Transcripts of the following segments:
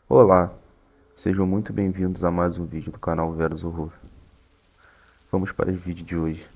Olá, sejam muito bem-vindos a mais um vídeo do canal Veros Horror. Vamos para o vídeo de hoje.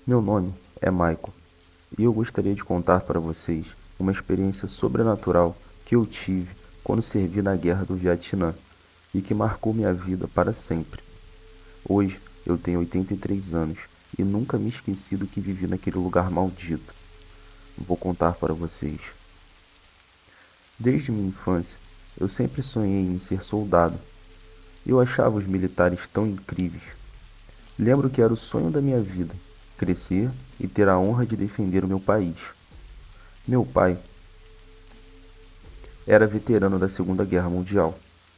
Meu nome é Michael e eu gostaria de contar para vocês uma experiência sobrenatural que eu tive quando servi na Guerra do Vietnã e que marcou minha vida para sempre. Hoje eu tenho 83 anos e nunca me esqueci do que vivi naquele lugar maldito. Vou contar para vocês. Desde minha infância, eu sempre sonhei em ser soldado. Eu achava os militares tão incríveis. Lembro que era o sonho da minha vida, crescer e ter a honra de defender o meu país. Meu pai era veterano da Segunda Guerra Mundial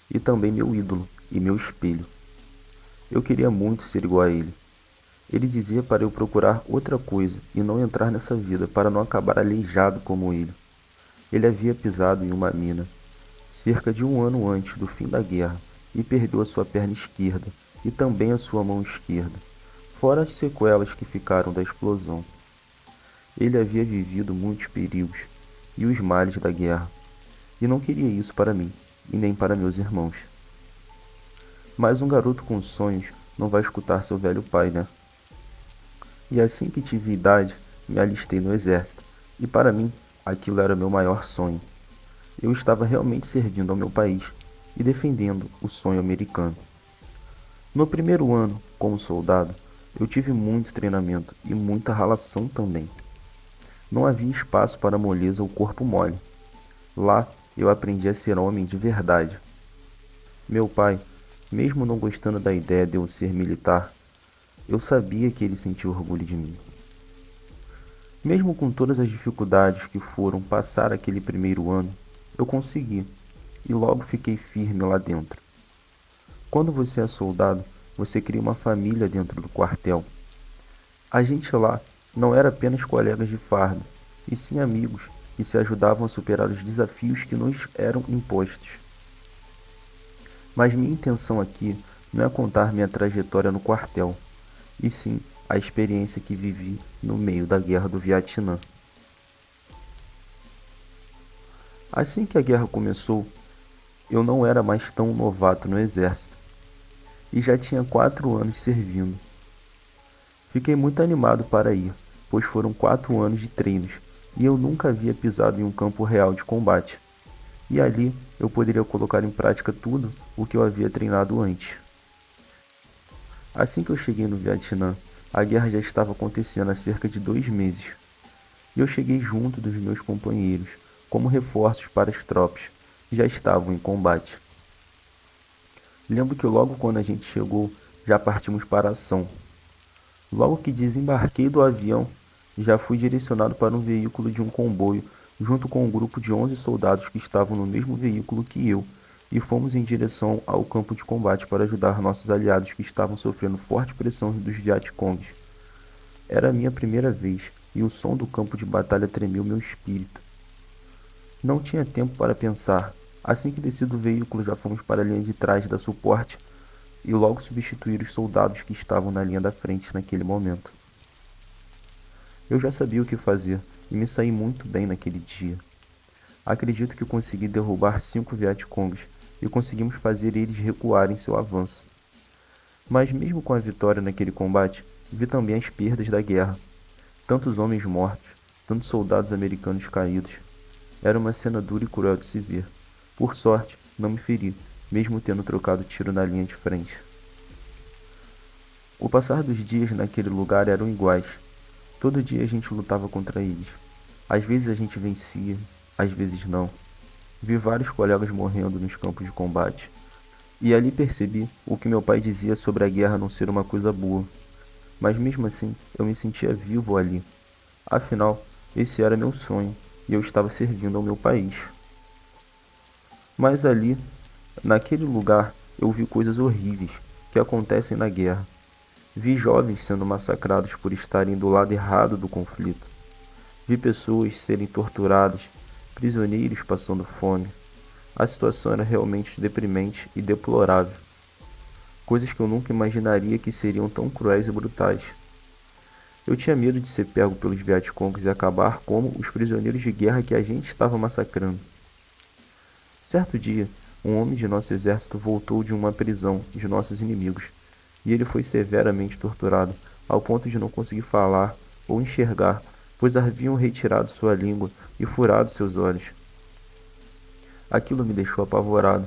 e também meu ídolo e meu espelho. Eu queria muito ser igual a ele. Ele dizia para eu procurar outra coisa e não entrar nessa vida para não acabar aleijado como ele. Ele havia pisado em uma mina cerca de um ano antes do fim da guerra e perdeu a sua perna esquerda e também a sua mão esquerda, fora as sequelas que ficaram da explosão. Ele havia vivido muitos perigos e os males da guerra, e não queria isso para mim, e nem para meus irmãos. Mas um garoto com sonhos não vai escutar seu velho pai, né? E assim que tive idade, me alistei no exército, e para mim, aquilo era meu maior sonho. Eu estava realmente servindo ao meu país e defendendo o sonho americano. No primeiro ano, como soldado, eu tive muito treinamento e muita ralação também. Não havia espaço para moleza ou corpo mole. Lá, eu aprendi a ser homem de verdade. Meu pai, mesmo não gostando da ideia de eu ser militar, eu sabia que ele sentia orgulho de mim. Mesmo com todas as dificuldades que foram passar aquele primeiro ano, eu consegui e logo fiquei firme lá dentro. Quando você é soldado, você cria uma família dentro do quartel. A gente lá não era apenas colegas de farda, e sim amigos que se ajudavam a superar os desafios que nos eram impostos. Mas minha intenção aqui não é contar minha trajetória no quartel, e sim a experiência que vivi no meio da Guerra do Vietnã. Assim que a guerra começou, eu não era mais tão novato no exército, e já tinha 4 anos servindo. Fiquei muito animado para ir, pois foram 4 anos de treinos e eu nunca havia pisado em um campo real de combate. E ali eu poderia colocar em prática tudo o que eu havia treinado antes. Assim que eu cheguei no Vietnã, a guerra já estava acontecendo há cerca de 2 meses. E eu cheguei junto dos meus companheiros, como reforços para as tropas que já estavam em combate. Lembro que logo quando a gente chegou, já partimos para a ação. Logo que desembarquei do avião, já fui direcionado para um veículo de um comboio, junto com um grupo de 11 soldados que estavam no mesmo veículo que eu, e fomos em direção ao campo de combate para ajudar nossos aliados que estavam sofrendo forte pressão dos Vietcongs. Era a minha primeira vez, e o som do campo de batalha tremeu meu espírito. Não tinha tempo para pensar. Assim que desci do veículo, já fomos para a linha de trás da suporte e logo substituir os soldados que estavam na linha da frente naquele momento. Eu já sabia o que fazer e me saí muito bem naquele dia. Acredito que consegui derrubar 5 Vietcongs e conseguimos fazer eles recuarem seu avanço. Mas mesmo com a vitória naquele combate, vi também as perdas da guerra. Tantos homens mortos, tantos soldados americanos caídos. Era uma cena dura e cruel de se ver. Por sorte, não me feri, mesmo tendo trocado tiro na linha de frente. O passar dos dias naquele lugar eram iguais. Todo dia a gente lutava contra eles. Às vezes a gente vencia, às vezes não. Vi vários colegas morrendo nos campos de combate. E ali percebi o que meu pai dizia sobre a guerra não ser uma coisa boa. Mas mesmo assim, eu me sentia vivo ali. Afinal, esse era meu sonho e eu estava servindo ao meu país. Mas ali, naquele lugar, eu vi coisas horríveis que acontecem na guerra. Vi jovens sendo massacrados por estarem do lado errado do conflito. Vi pessoas serem torturadas, prisioneiros passando fome. A situação era realmente deprimente e deplorável. Coisas que eu nunca imaginaria que seriam tão cruéis e brutais. Eu tinha medo de ser pego pelos Vietcongs e acabar como os prisioneiros de guerra que a gente estava massacrando. Certo dia, um homem de nosso exército voltou de uma prisão de nossos inimigos, e ele foi severamente torturado, ao ponto de não conseguir falar ou enxergar, pois haviam retirado sua língua e furado seus olhos. Aquilo me deixou apavorado.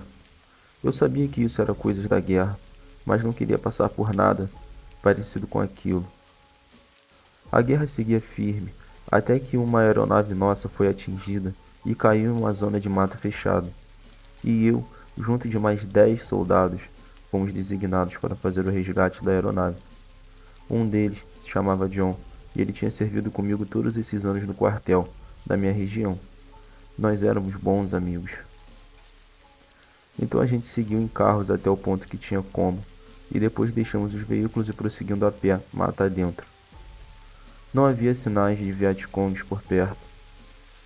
Eu sabia que isso era coisas da guerra, mas não queria passar por nada parecido com aquilo. A guerra seguia firme, até que uma aeronave nossa foi atingida e caiu em uma zona de mata fechada. E eu, junto de mais 10 soldados, fomos designados para fazer o resgate da aeronave. Um deles se chamava John, e ele tinha servido comigo todos esses anos no quartel, da minha região. Nós éramos bons amigos. Então a gente seguiu em carros até o ponto que tinha como, e depois deixamos os veículos e prosseguindo a pé, mata adentro. Não havia sinais de Vietcongs por perto,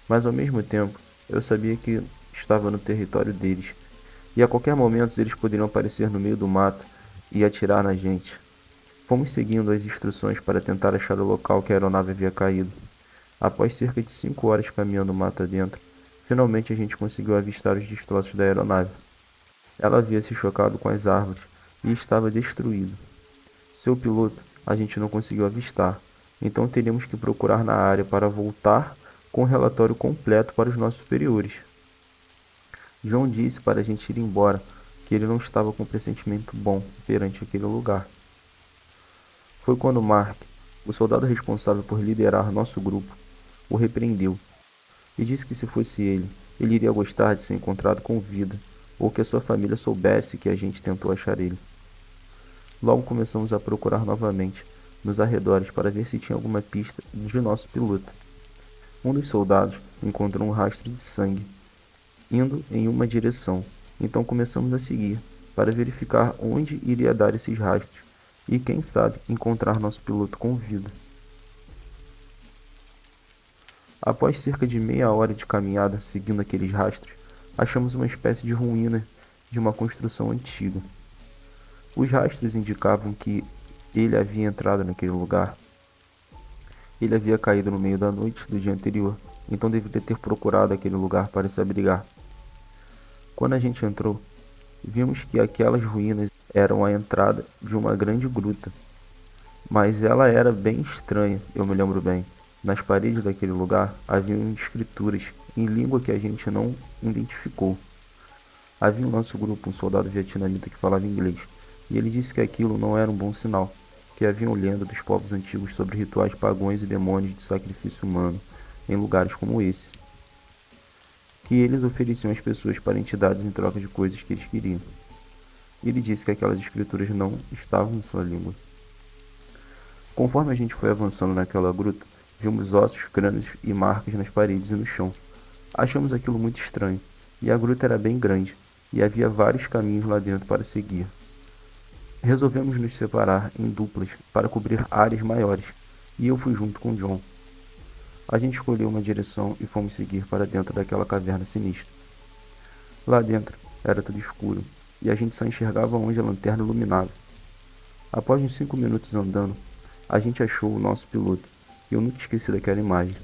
mas ao mesmo tempo eu sabia que estava no território deles, e a qualquer momento eles poderiam aparecer no meio do mato e atirar na gente. Fomos seguindo as instruções para tentar achar o local que a aeronave havia caído. Após cerca de 5 horas caminhando mata dentro, finalmente a gente conseguiu avistar os destroços da aeronave. Ela havia se chocado com as árvores e estava destruída. Seu piloto a gente não conseguiu avistar, então teríamos que procurar na área para voltar com o relatório completo para os nossos superiores. John disse para a gente ir embora, que ele não estava com um pressentimento bom perante aquele lugar. Foi quando Mark, o soldado responsável por liderar nosso grupo, o repreendeu e disse que se fosse ele iria gostar de ser encontrado com vida, ou que a sua família soubesse que a gente tentou achar ele. Logo começamos a procurar novamente nos arredores para ver se tinha alguma pista de nosso piloto. Um dos soldados encontrou um rastro de sangue, indo em uma direção, então começamos a seguir, para verificar onde iria dar esses rastros, e quem sabe encontrar nosso piloto com vida. Após cerca de meia hora de caminhada seguindo aqueles rastros, achamos uma espécie de ruína de uma construção antiga. Os rastros indicavam que ele havia entrado naquele lugar. Ele havia caído no meio da noite do dia anterior, então deveria ter procurado aquele lugar para se abrigar. Quando a gente entrou, vimos que aquelas ruínas eram a entrada de uma grande gruta. Mas ela era bem estranha, eu me lembro bem. Nas paredes daquele lugar haviam escrituras em língua que a gente não identificou. Havia no nosso grupo um soldado vietnamita que falava inglês, e ele disse que aquilo não era um bom sinal, que haviam lenda dos povos antigos sobre rituais pagãos e demônios de sacrifício humano em lugares como esse, que eles ofereciam às pessoas para entidades em troca de coisas que eles queriam. Ele disse que aquelas escrituras não estavam em sua língua. Conforme a gente foi avançando naquela gruta, vimos ossos, crânios e marcas nas paredes e no chão. Achamos aquilo muito estranho, e a gruta era bem grande, e havia vários caminhos lá dentro para seguir. Resolvemos nos separar em duplas para cobrir áreas maiores, e eu fui junto com John. A gente escolheu uma direção e fomos seguir para dentro daquela caverna sinistra. Lá dentro era tudo escuro, e a gente só enxergava onde a lanterna iluminava. Após uns 5 minutos andando, a gente achou o nosso piloto, e eu nunca esqueci daquela imagem.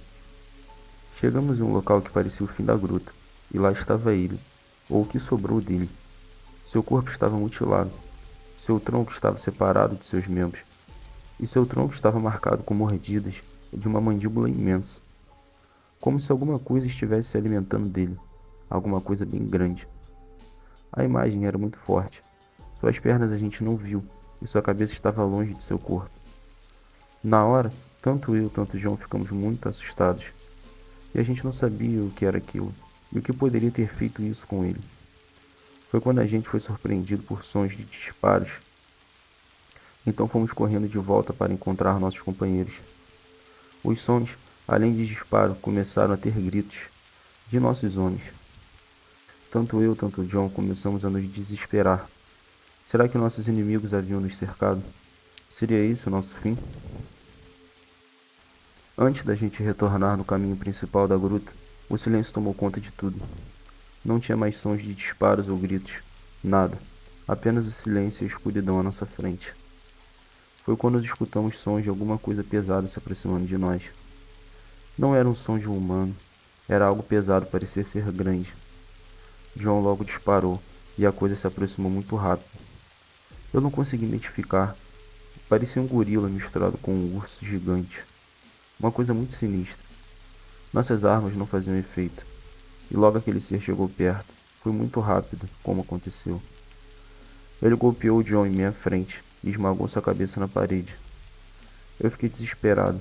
Chegamos em um local que parecia o fim da gruta, e lá estava ele, ou o que sobrou dele. Seu corpo estava mutilado, seu tronco estava separado de seus membros, e seu tronco estava marcado com mordidas de uma mandíbula imensa, como se alguma coisa estivesse se alimentando dele, alguma coisa bem grande. A imagem era muito forte. Suas pernas a gente não viu, e sua cabeça estava longe de seu corpo. Na hora, tanto eu quanto John ficamos muito assustados, e a gente não sabia o que era aquilo, e o que poderia ter feito isso com ele. Foi quando a gente foi surpreendido por sons de disparos. Então fomos correndo de volta para encontrar nossos companheiros. Os sons, além de disparo, começaram a ter gritos de nossos homens. Tanto eu quanto John começamos a nos desesperar. Será que nossos inimigos haviam nos cercado? Seria esse o nosso fim? Antes da gente retornar no caminho principal da gruta, o silêncio tomou conta de tudo. Não tinha mais sons de disparos ou gritos. Nada. Apenas o silêncio e a escuridão à nossa frente. Foi quando escutamos sons de alguma coisa pesada se aproximando de nós. Não era um som de um humano. Era algo pesado, parecia ser grande. John logo disparou, e a coisa se aproximou muito rápido. Eu não consegui identificar. Parecia um gorila misturado com um urso gigante. Uma coisa muito sinistra. Nossas armas não faziam efeito, e logo aquele ser chegou perto. Foi muito rápido, como aconteceu. Ele golpeou John em minha frente e esmagou sua cabeça na parede. Eu fiquei desesperado.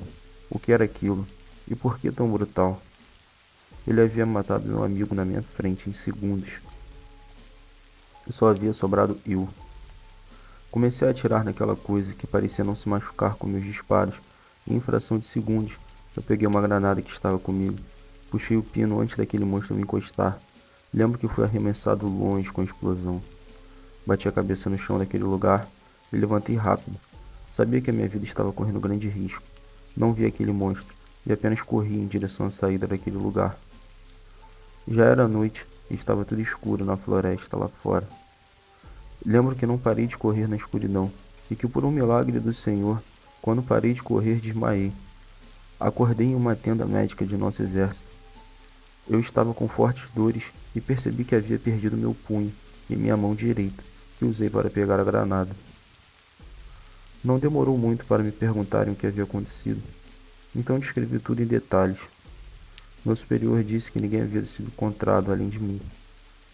O que era aquilo? E por que tão brutal? Ele havia matado meu amigo na minha frente em segundos. E só havia sobrado eu. Comecei a atirar naquela coisa que parecia não se machucar com meus disparos, e em fração de segundos eu peguei uma granada que estava comigo. Puxei o pino antes daquele monstro me encostar. Lembro que fui arremessado longe com a explosão. Bati a cabeça no chão daquele lugar e levantei rápido. Sabia que a minha vida estava correndo grande risco. Não vi aquele monstro e apenas corri em direção à saída daquele lugar. Já era noite e estava tudo escuro na floresta lá fora. Lembro que não parei de correr na escuridão e que por um milagre do Senhor, quando parei de correr, desmaiei. Acordei em uma tenda médica de nosso exército. Eu estava com fortes dores e percebi que havia perdido meu punho e minha mão direita, que usei para pegar a granada. Não demorou muito para me perguntarem o que havia acontecido, então descrevi tudo em detalhes. Meu superior disse que ninguém havia sido encontrado além de mim,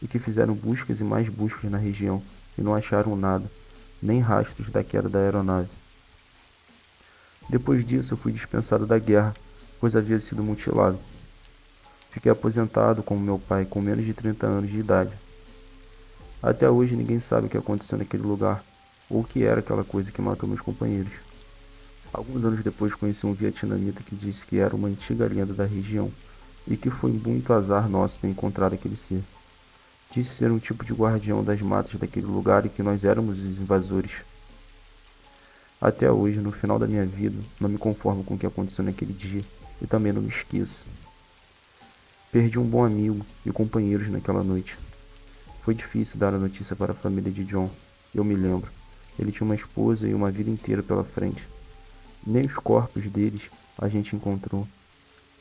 e que fizeram buscas e mais buscas na região e não acharam nada, nem rastros da queda da aeronave. Depois disso, eu fui dispensado da guerra, pois havia sido mutilado. Fiquei aposentado como meu pai, com menos de 30 anos de idade. Até hoje ninguém sabe o que aconteceu naquele lugar, ou o que era aquela coisa que matou meus companheiros. Alguns anos depois conheci um vietnamita que disse que era uma antiga lenda da região, e que foi muito azar nosso ter encontrado aquele ser. Disse ser um tipo de guardião das matas daquele lugar e que nós éramos os invasores. Até hoje, no final da minha vida, não me conformo com o que aconteceu naquele dia e também não me esqueço. Perdi um bom amigo e companheiros naquela noite. Foi difícil dar a notícia para a família de John, eu me lembro. Ele tinha uma esposa e uma vida inteira pela frente. Nem os corpos deles a gente encontrou,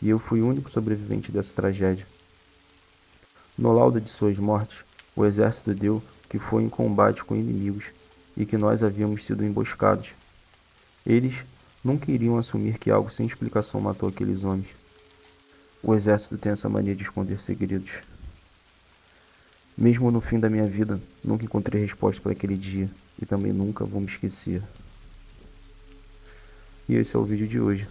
e eu fui o único sobrevivente dessa tragédia. No laudo de suas mortes, o exército deu que foi em combate com inimigos e que nós havíamos sido emboscados. Eles nunca iriam assumir que algo sem explicação matou aqueles homens. O exército tem essa mania de esconder segredos. Mesmo no fim da minha vida, nunca encontrei resposta para aquele dia e também nunca vou me esquecer. E esse é o vídeo de hoje.